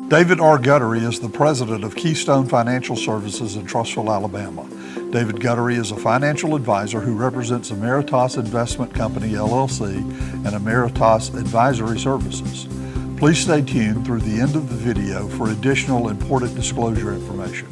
David R. Guttery is the president of Keystone Financial Services in Trussville, Alabama. David Guttery is a financial advisor who represents Emeritus Investment Company, LLC, and Emeritus Advisory Services. Please stay tuned through the end of the video for additional important disclosure information.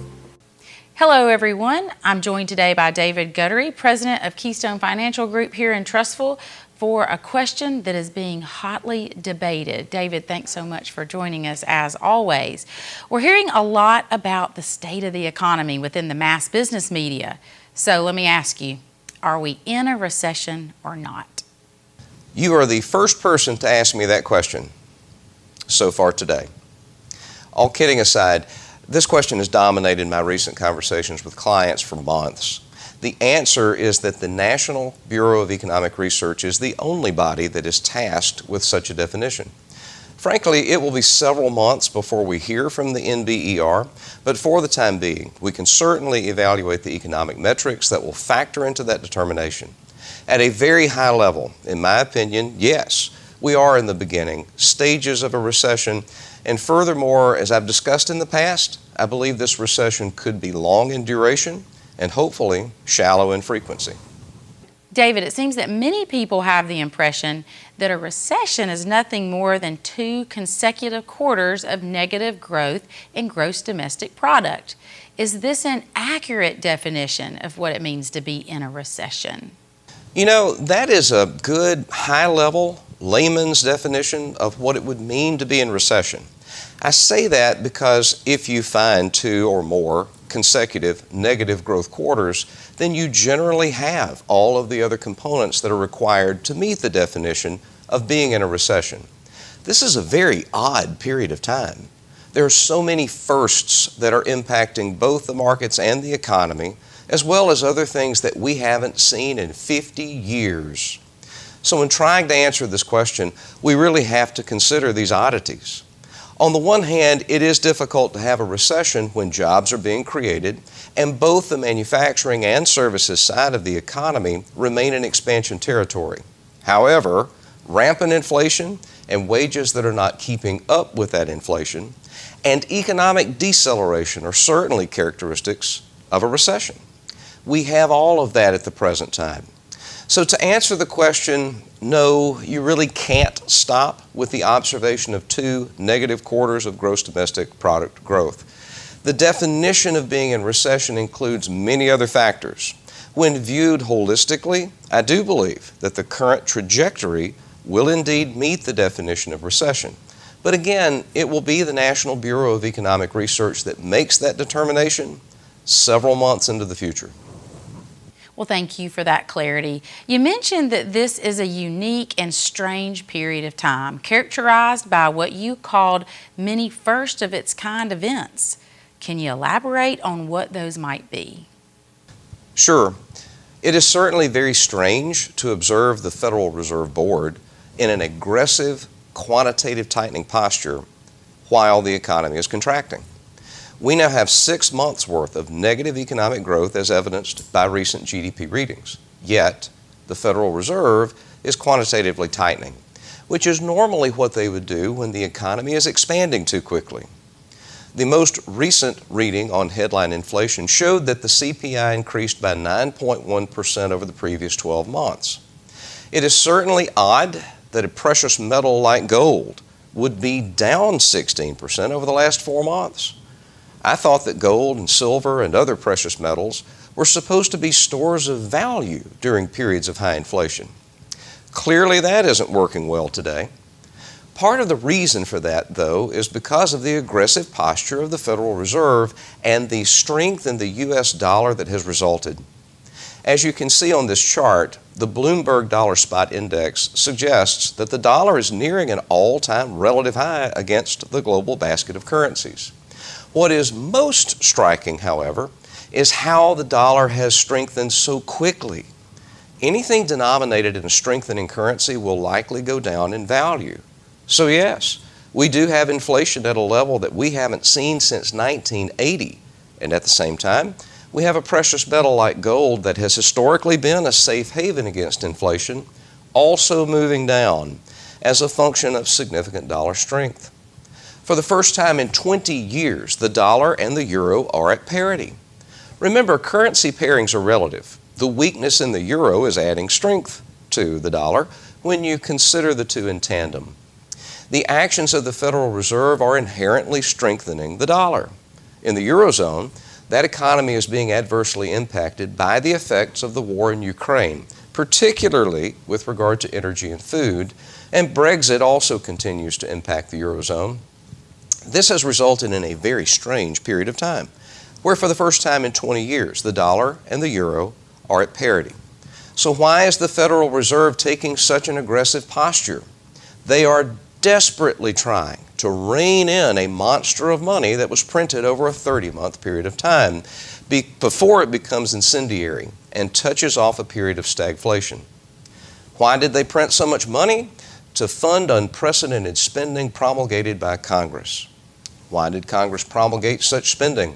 Hello everyone, I'm joined today by David Guttery, president of Keystone Financial Group here in Trussville, for a question that is being hotly debated. David, thanks so much for joining us as always. We're hearing a lot about the state of the economy within the mass business media. So let me ask you, are we in a recession or not? You are the first person to ask me that question so far today. All kidding aside, this question has dominated my recent conversations with clients for months. The answer is that the National Bureau of Economic Research is the only body that is tasked with such a definition. Frankly, it will be several months before we hear from the NBER, but for the time being, we can certainly evaluate the economic metrics that will factor into that determination. At a very high level, in my opinion, yes, we are in the beginning stages of a recession, and furthermore, as I've discussed in the past, I believe this recession could be long in duration and hopefully shallow in frequency. David, it seems that many people have the impression that a recession is nothing more than 2 consecutive quarters of negative growth in gross domestic product. Is this an accurate definition of what it means to be in a recession? You know, that is a good high-level layman's definition of what it would mean to be in recession. I say that because if you find 2 or more consecutive negative growth quarters, then you generally have all of the other components that are required to meet the definition of being in a recession. This is a very odd period of time. There are so many firsts that are impacting both the markets and the economy, as well as other things that we haven't seen in 50 years. So in trying to answer this question, we really have to consider these oddities. On the one hand, it is difficult to have a recession when jobs are being created and both the manufacturing and services side of the economy remain in expansion territory. However, rampant inflation and wages that are not keeping up with that inflation and economic deceleration are certainly characteristics of a recession. We have all of that at the present time. So to answer the question, no, you really can't stop with the observation of 2 negative quarters of gross domestic product growth. The definition of being in recession includes many other factors. When viewed holistically, I do believe that the current trajectory will indeed meet the definition of recession. But again, it will be the National Bureau of Economic Research that makes that determination several months into the future. Well, thank you for that clarity. You mentioned that this is a unique and strange period of time, characterized by what you called many first-of-its-kind events. Can you elaborate on what those might be? Sure. It is certainly very strange to observe the Federal Reserve Board in an aggressive quantitative tightening posture while the economy is contracting. We now have 6 months' worth of negative economic growth as evidenced by recent GDP readings. Yet, the Federal Reserve is quantitatively tightening, which is normally what they would do when the economy is expanding too quickly. The most recent reading on headline inflation showed that the CPI increased by 9.1% over the previous 12 months. It is certainly odd that a precious metal like gold would be down 16% over the last 4 months. I thought that gold and silver and other precious metals were supposed to be stores of value during periods of high inflation. Clearly, that isn't working well today. Part of the reason for that, though, is because of the aggressive posture of the Federal Reserve and the strength in the U.S. dollar that has resulted. As you can see on this chart, the Bloomberg Dollar Spot Index suggests that the dollar is nearing an all-time relative high against the global basket of currencies. What is most striking, however, is how the dollar has strengthened so quickly. Anything denominated in a strengthening currency will likely go down in value. So yes, we do have inflation at a level that we haven't seen since 1980. And at the same time, we have a precious metal like gold that has historically been a safe haven against inflation, also moving down as a function of significant dollar strength. For the first time in 20 years, the dollar and the euro are at parity. Remember, currency pairings are relative. The weakness in the euro is adding strength to the dollar when you consider the two in tandem. The actions of the Federal Reserve are inherently strengthening the dollar. In the Eurozone, that economy is being adversely impacted by the effects of the war in Ukraine, particularly with regard to energy and food, and Brexit also continues to impact the Eurozone. This has resulted in a very strange period of time, where for the first time in 20 years, the dollar and the euro are at parity. So why is the Federal Reserve taking such an aggressive posture? They are desperately trying to rein in a monster of money that was printed over a 30-month period of time before it becomes incendiary and touches off a period of stagflation. Why did they print so much money? To fund unprecedented spending promulgated by Congress. Why did Congress promulgate such spending?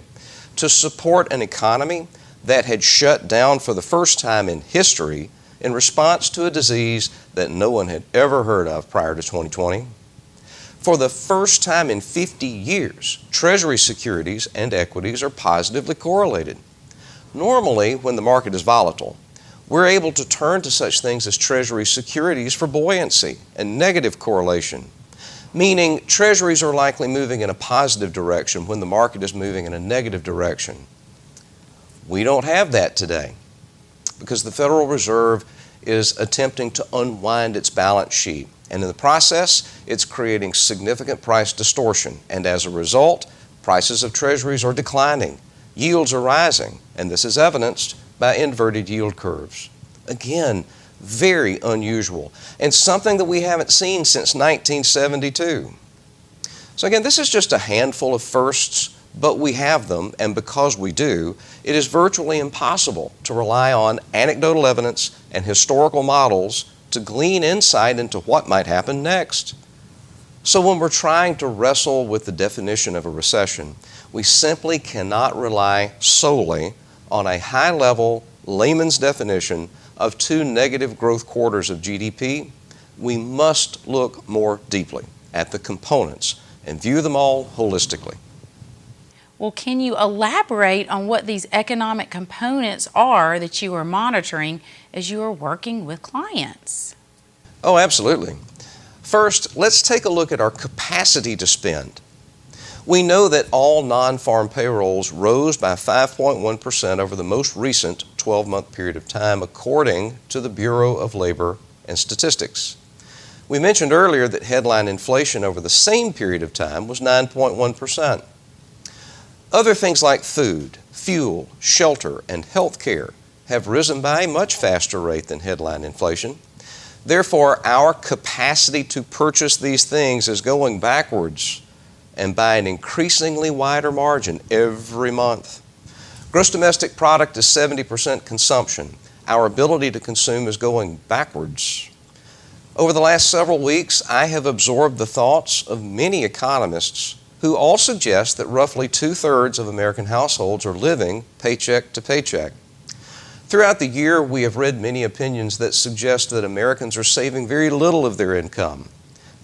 To support an economy that had shut down for the first time in history in response to a disease that no one had ever heard of prior to 2020. For the first time in 50 years, Treasury securities and equities are positively correlated. Normally, when the market is volatile, we're able to turn to such things as Treasury securities for buoyancy and negative correlation, meaning Treasuries are likely moving in a positive direction when the market is moving in a negative direction. We don't have that today because the Federal Reserve is attempting to unwind its balance sheet. And in the process, it's creating significant price distortion. And as a result, prices of treasuries are declining, yields are rising, and this is evidenced by inverted yield curves. Again, very unusual, and something that we haven't seen since 1972. So again, this is just a handful of firsts, but we have them, and because we do, it is virtually impossible to rely on anecdotal evidence and historical models to glean insight into what might happen next. So when we're trying to wrestle with the definition of a recession, we simply cannot rely solely on a high-level layman's definition of 2 negative growth quarters of GDP. We must look more deeply at the components and view them all holistically. Well, can you elaborate on what these economic components are that you are monitoring as you are working with clients? Oh, absolutely. First, let's take a look at our capacity to spend. We know that all non-farm payrolls rose by 5.1% over the most recent 12-month period of time, according to the Bureau of Labor and Statistics. We mentioned earlier that headline inflation over the same period of time was 9.1%. Other things like food, fuel, shelter, and health care have risen by a much faster rate than headline inflation. Therefore, our capacity to purchase these things is going backwards and by an increasingly wider margin every month. Gross domestic product is 70% consumption. Our ability to consume is going backwards. Over the last several weeks, I have absorbed the thoughts of many economists who all suggest that roughly 2/3 of American households are living paycheck to paycheck. Throughout the year, we have read many opinions that suggest that Americans are saving very little of their income.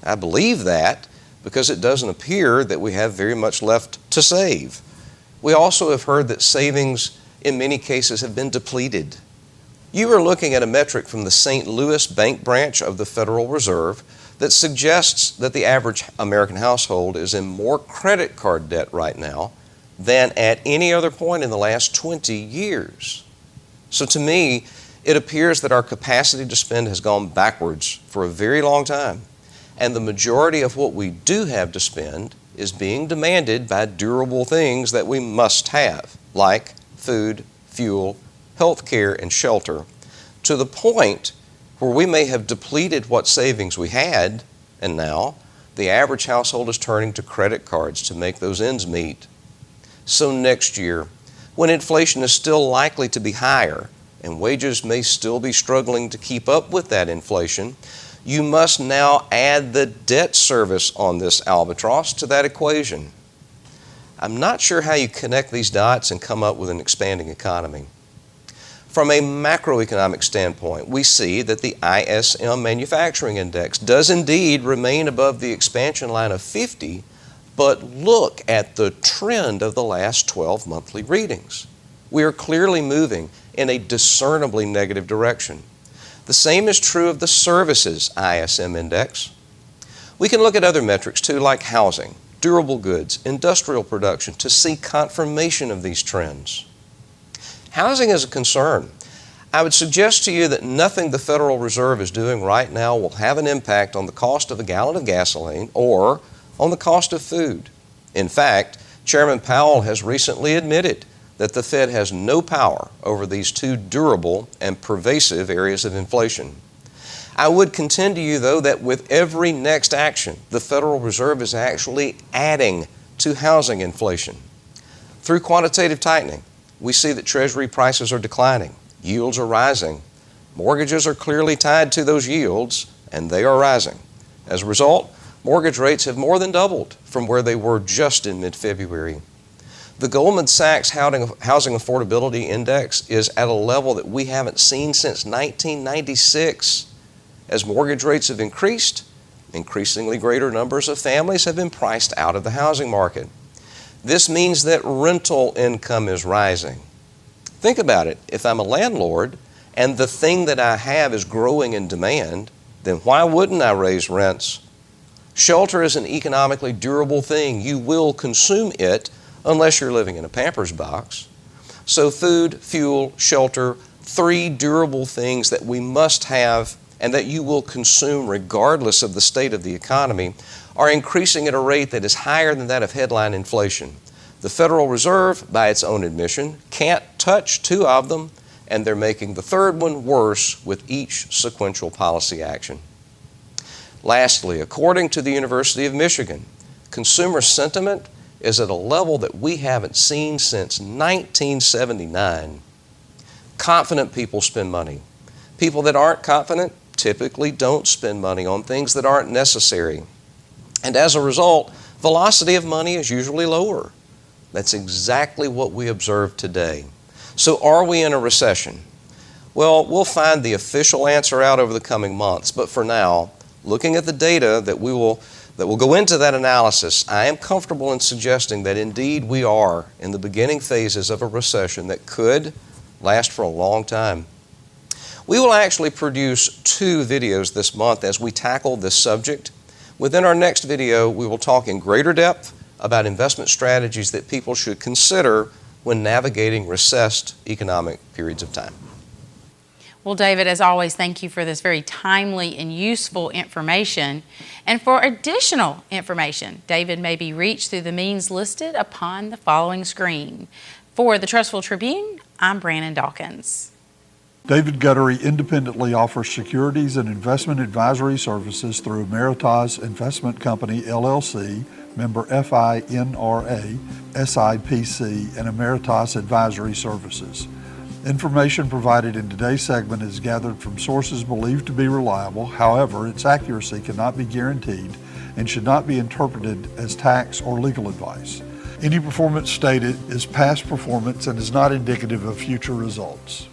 I believe that because it doesn't appear that we have very much left to save. We also have heard that savings in many cases have been depleted. You are looking at a metric from the St. Louis Bank branch of the Federal Reserve that suggests that the average American household is in more credit card debt right now than at any other point in the last 20 years. So to me, it appears that our capacity to spend has gone backwards for a very long time, and the majority of what we do have to spend is being demanded by durable things that we must have, like food, fuel, health care, and shelter, to the point where we may have depleted what savings we had, and now the average household is turning to credit cards to make those ends meet. So next year, when inflation is still likely to be higher and wages may still be struggling to keep up with that inflation, you must now add the debt service on this albatross to that equation. I'm not sure how you connect these dots and come up with an expanding economy. From a macroeconomic standpoint, we see that the ISM Manufacturing Index does indeed remain above the expansion line of 50, but look at the trend of the last 12 monthly readings. We are clearly moving in a discernibly negative direction. The same is true of the services ISM index. We can look at other metrics too, like housing, durable goods, industrial production, to see confirmation of these trends. Housing is a concern. I would suggest to you that nothing the Federal Reserve is doing right now will have an impact on the cost of a gallon of gasoline or on the cost of food. In fact, Chairman Powell has recently admitted that the Fed has no power over these two durable and pervasive areas of inflation. I would contend to you, though, that with every next action, the Federal Reserve is actually adding to housing inflation. Through quantitative tightening, we see that Treasury prices are declining, yields are rising, mortgages are clearly tied to those yields, and they are rising. As a result, mortgage rates have more than doubled from where they were just in mid-February. The Goldman Sachs Housing Affordability Index is at a level that we haven't seen since 1996. As mortgage rates have increased, increasingly greater numbers of families have been priced out of the housing market. This means that rental income is rising. Think about it. If I'm a landlord and the thing that I have is growing in demand, then why wouldn't I raise rents? Shelter is an economically durable thing. You will consume it unless you're living in a Pampers box. So food, fuel, shelter, three durable things that we must have and that you will consume regardless of the state of the economy, are increasing at a rate that is higher than that of headline inflation. The Federal Reserve, by its own admission, can't touch two of them, and they're making the third one worse with each sequential policy action. Lastly, according to the University of Michigan, consumer sentiment is at a level that we haven't seen since 1979. Confident people spend money. People that aren't confident typically don't spend money on things that aren't necessary. And as a result, velocity of money is usually lower. That's exactly what we observe today. So are we in a recession? Well, we'll find the official answer out over the coming months, but for now, looking at the data that will go into that analysis, I am comfortable in suggesting that indeed we are in the beginning phases of a recession that could last for a long time. We will actually produce 2 videos this month as we tackle this subject. Within our next video, we will talk in greater depth about investment strategies that people should consider when navigating recessed economic periods of time. Well, David, as always, thank you for this very timely and useful information. And for additional information, David may be reached through the means listed upon the following screen. For the Trustful Tribune, I'm Brannon Dawkins. David Guttery independently offers securities and investment advisory services through Ameritas Investment Company, LLC, member FINRA, SIPC, and Ameritas Advisory Services. Information provided in today's segment is gathered from sources believed to be reliable. However, its accuracy cannot be guaranteed and should not be interpreted as tax or legal advice. Any performance stated is past performance and is not indicative of future results.